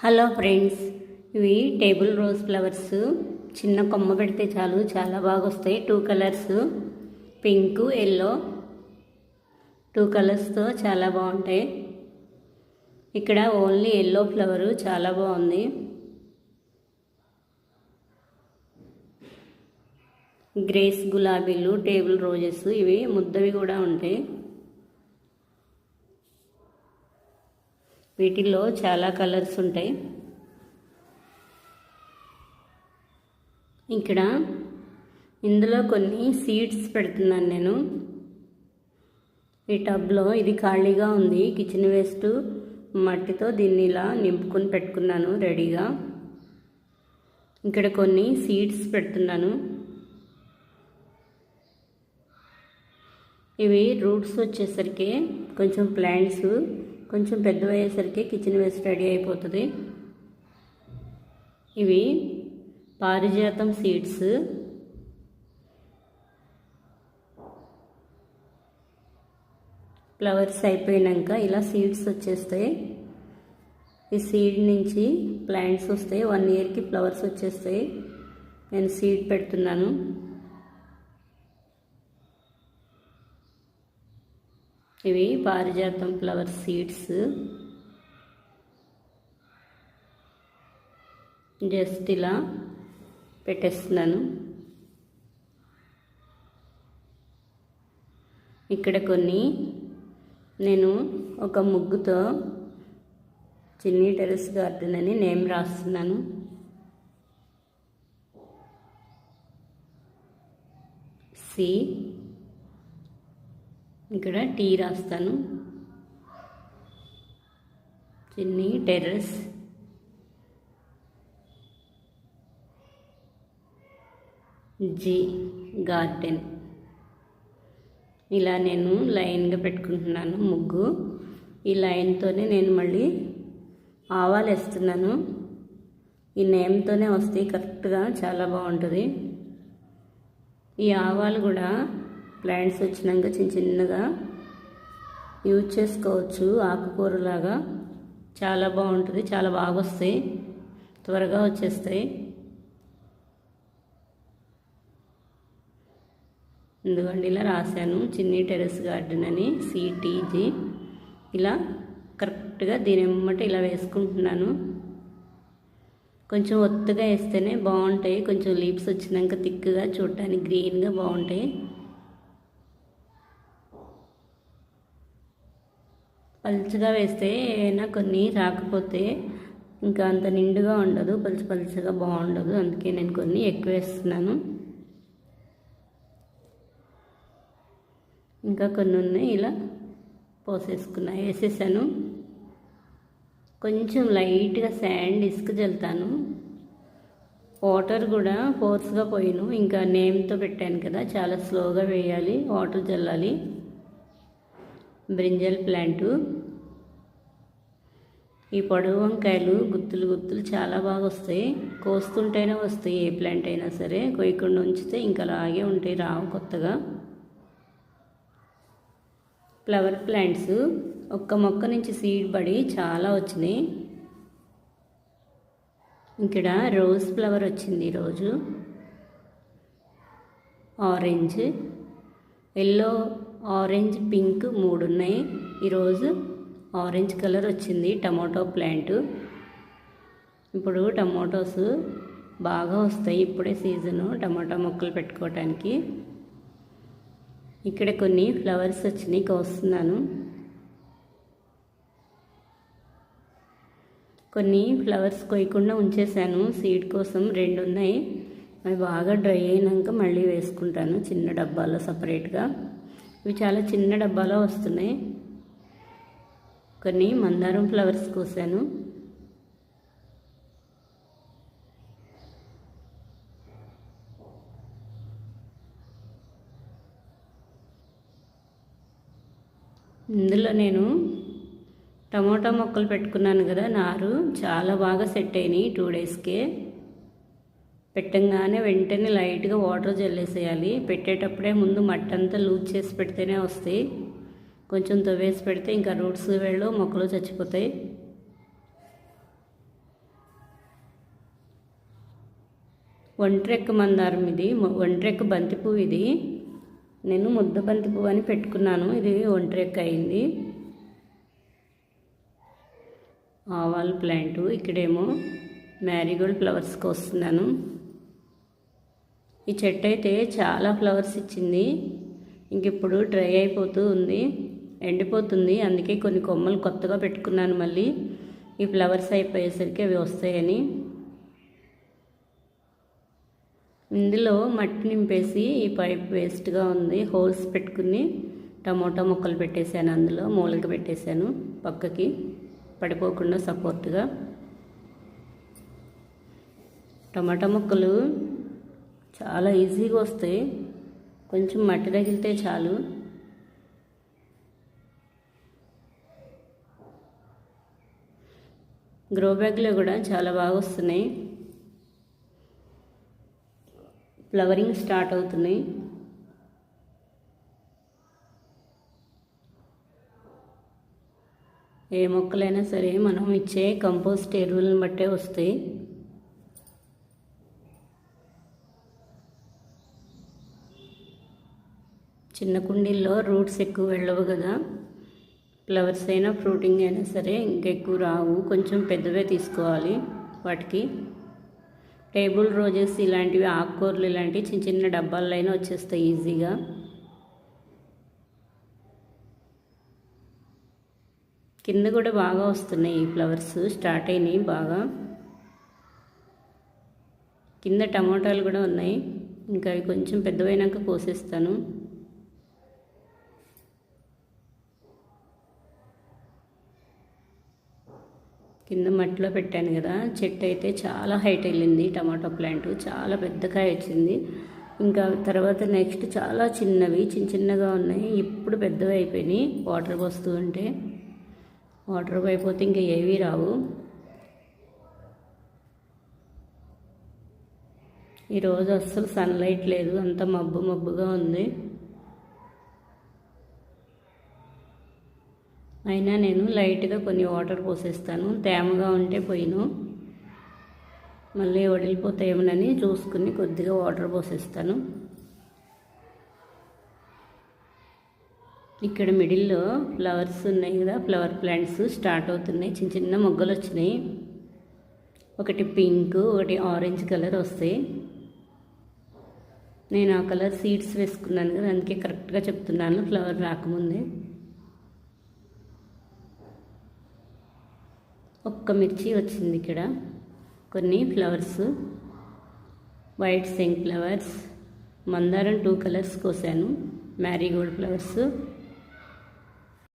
Hello friends, ఇవి table rose flowers. చిన్న కొమ్మ పెడితే చాలు, చాలా బాగా వస్తాయి. 2 కలర్స్, పింక్, ఎల్లో, 2 కలర్స్తో చాలా బాగుంటాయి. ఇక్కడ ఓన్లీ ఎల్లో ఫ్లవరు చాలా బాగుంది. గ్రేస్ గులాబీలు, టేబుల్ రోజెస్, ఇవి ముద్దవి కూడా ఉంటాయి. వీటిల్లో చాలా కలర్స్ ఉంటాయి. ఇక్కడ ఇందులో కొన్ని సీడ్స్ పెడుతున్నాను నేను. ఈ టబ్లో ఇది ఖాళీగా ఉంది. కిచెన్ వేస్ట్ మట్టితో దీన్ని ఇలా నింపుకొని పెట్టుకున్నాను రెడీగా. ఇక్కడ కొన్ని సీడ్స్ పెడుతున్నాను. ఇవి రూట్స్ వచ్చేసరికి కొంచెం ప్లాంట్స్ కొంచెం పెద్దవయ్యేసరికి కిచెన్ వేస్ట్ రెడీ అయిపోతుంది. ఇవి పారిజాతం సీడ్స్. ఫ్లవర్స్ అయిపోయాక ఇలా సీడ్స్ వచ్చేస్తాయి. ఈ సీడ్ నుంచి ప్లాంట్స్ వస్తాయి. 1 ఇయర్కి ఫ్లవర్స్ వచ్చేస్తాయి. నేను సీడ్ పెడుతున్నాను. ఇవి పారిజాతం ఫ్లవర్ సీడ్స్. జస్ట్ ఇలా పెట్టేస్తున్నాను. ఇక్కడ కొన్ని నేను ఒక ముగ్గుతో చిన్ని టెర్రస్ గార్డెన్ అని నేమ్ రాస్తున్నాను. సి, ఇక్కడ టీ రాస్తాను. చిన్ని టెర్రస్, జి గార్డెన్. ఇలా నేను లైన్గా పెట్టుకుంటున్నాను ముగ్గు. ఈ లైన్తోనే నేను మళ్ళీ ఆవాలు వేస్తున్నాను. ఈ నేమ్తోనే వస్తాయి కరెక్ట్గా, చాలా బాగుంటుంది. ఈ ఆవాలు కూడా ప్లాంట్స్ వచ్చినాక చిన్నగా యూజ్ చేసుకోవచ్చు. ఆకుకూరలాగా చాలా బాగుంటుంది. చాలా బాగా వస్తాయి, త్వరగా వచ్చేస్తాయి. ఎందుకంటే ఇలా రాశాను, చిన్ని టెర్రస్ గార్డెన్ అని, సిటీజీ. ఇలా కరెక్ట్గా దీని ఎమ్మట ఇలా వేసుకుంటున్నాను. కొంచెం ఒత్తుగా వేస్తేనే బాగుంటాయి. కొంచెం లీవ్స్ వచ్చినాక థిక్గా చూడటానికి గ్రీన్గా బాగుంటాయి. పలుచగా వేస్తే ఏమైనా కొన్ని రాకపోతే ఇంకా అంత నిండుగా ఉండదు, పలుచగా బాగుండదు. అందుకే నేను కొన్ని ఎక్కువ వేస్తున్నాను. ఇంకా కొన్ని ఉన్నాయి, ఇలా వేసేసాను. కొంచెం లైట్గా శాండ్ ఇసుక చల్లుతాను. వాటర్ కూడా ఫోర్స్గా పోయిను. ఇంకా నేమ్తో పెట్టాను కదా, చాలా స్లోగా వేయాలి, వాటర్ చల్లాలి. Brinjal plant. ఈ పొడవు వంకాయలు గుత్తులు చాలా బాగా వస్తాయి. కోస్తుంటేనే వస్తాయి. ఏ ప్లాంట్ అయినా సరే కొయ్యకుండా ఉంచితే ఇంకా అలాగే ఉంటాయి, రావు కొత్తగా. ఫ్లవర్ ప్లాంట్స్ ఒక్క మొక్క నుంచి సీడ్ పడి చాలా వచ్చినాయి. ఇక్కడ రోజ్ ఫ్లవర్ వచ్చింది ఈరోజు. ఆరెంజ్, ఎల్లో, ఆరెంజ్, పింక్ 3 ఉన్నాయి. ఈరోజు ఆరెంజ్ కలర్ వచ్చింది. Tomato plant. ఇప్పుడు టమాటోస్ బాగా వస్తాయి. ఇప్పుడే సీజను టమాటో మొక్కలు పెట్టుకోవటానికి. ఇక్కడ కొన్ని ఫ్లవర్స్ వచ్చినాయి, కోస్తున్నాను. కొన్ని ఫ్లవర్స్ కొయ్యకుండా ఉంచేసాను సీడ్ కోసం. 2 ఉన్నాయి. అవి బాగా డ్రై అయినాక మళ్ళీ వేసుకుంటాను చిన్న డబ్బాలో సపరేట్గా. ఇవి చాలా చిన్న డబ్బాలో వస్తున్నాయి. కొన్ని మందారం ఫ్లవర్స్ కోసాను. ఇందులో నేను టమోటా మొక్కలు పెట్టుకున్నాను కదా, నారు చాలా బాగా సెట్ అయినాయి. 2 డేస్కే పెట్టంగానే వెంటనే లైట్గా వాటర్ జల్లేసేయాలి. పెట్టేటప్పుడే ముందు మట్టి అంతా లూజ్ చేసి పెడితేనే వస్తాయి. కొంచెం తవ్వేసి పెడితే ఇంకా రూట్స్ వెళ్ళో మొక్కలు చచ్చిపోతాయి. ఒంట్రెక్క మందారం ఇది, ఒంట్రెక్క బంతిపువ్వు ఇది. నేను ముద్ద బంతిపువ్వు అని పెట్టుకున్నాను, ఇది ఒంట్రెక్క అయింది. ఆవాల ప్లాంటు, ఇక్కడేమో మ్యారీగోల్డ్ ఫ్లవర్స్కి వస్తున్నాను. ఈ చెట్టు అయితే చాలా ఫ్లవర్స్ ఇచ్చింది. ఇంక ఇప్పుడు డ్రై అయిపోతూ ఉంది, ఎండిపోతుంది. అందుకే కొన్ని కొమ్మలు కొత్తగా పెట్టుకున్నాను మళ్ళీ, ఈ ఫ్లవర్స్ అయిపోయేసరికి అవి వస్తాయని. ఇందులో మట్టి నింపేసి ఈ పైప్ వేస్ట్గా ఉంది, హోల్స్ పెట్టుకుని టమోటా మొక్కలు పెట్టేశాను. అందులో మూలకి పెట్టేశాను పక్కకి, పడిపోకుండా సపోర్ట్గా. టమాటా మొక్కలు చాలా ఈజీగా వస్తాయి, కొంచెం మట్టి తగిలితే చాలు. గ్రో బ్యాగ్లో కూడా చాలా బాగా వస్తున్నాయి, ఫ్లవరింగ్ స్టార్ట్ అవుతున్నాయి. ఏ మొక్కలైనా సరే మనం ఇచ్చే కంపోస్ట్ ఎరువులను బట్టే వస్తాయి. చిన్న కుండీల్లో రూట్స్ ఎక్కువ వెళ్ళవు కదా, ఫ్లవర్స్ అయినా ఫ్రూటింగ్ అయినా సరే ఇంకెక్కువ రావు, కొంచెం పెద్దవే తీసుకోవాలి వాటికి. టేబుల్ రోజెస్ ఇలాంటివి, ఆకుకూరలు ఇలాంటివి చిన్న చిన్న డబ్బాల్లో అయినా వచ్చేస్తాయి ఈజీగా. కింద కూడా బాగా వస్తున్నాయి, ఈ ఫ్లవర్స్ స్టార్ట్ అయినాయి బాగా. కింద టమోటాలు కూడా ఉన్నాయి, ఇంకా అవి కొంచెం పెద్దవైనాక కోసేస్తాను. కింద మట్టిలో పెట్టాను కదా, చెట్టు అయితే చాలా హైట్ వెళ్ళింది. టమాటో ప్లాంట్ చాలా పెద్ద కాయ వచ్చింది. ఇంకా తర్వాత నెక్స్ట్ చాలా చిన్నవి చిన్న చిన్నగా ఉన్నాయి, ఇప్పుడు పెద్దవి అయిపోయినాయి. వాటర్ పోస్తూ ఉంటే, వాటర్ అయిపోతే ఇంకా ఏవీ రావు. ఈరోజు అస్సలు సన్లైట్ లేదు, అంత మబ్బు మబ్బుగా ఉంది. అయినా నేను లైట్గా కొన్ని వాటర్ పోసేస్తాను, తేమగా ఉంటే పోయిను, మళ్ళీ వడిలిపోతాయేమోనని చూసుకుని కొద్దిగా వాటర్ పోసేస్తాను. ఇక్కడ మిడిల్లో ఫ్లవర్స్ ఉన్నాయి కదా, ఫ్లవర్ ప్లాంట్స్ స్టార్ట్ అవుతున్నాయి, చిన్న చిన్న మొగ్గలు వచ్చినాయి. ఒకటి పింక్, ఒకటి ఆరెంజ్ కలర్ వస్తాయి. నేను ఆ కలర్ సీడ్స్ వేసుకున్నాను కదా, అందుకే కరెక్ట్గా చెప్తున్నాను ఫ్లవర్ రాకముందే. ఒక్క మిర్చి వచ్చింది ఇక్కడ. కొన్ని ఫ్లవర్స్, వైట్ సెంక్ ఫ్లవర్స్, మందారం 2 కలర్స్ కోసాను, మ్యారీగోల్డ్ ఫ్లవర్స్.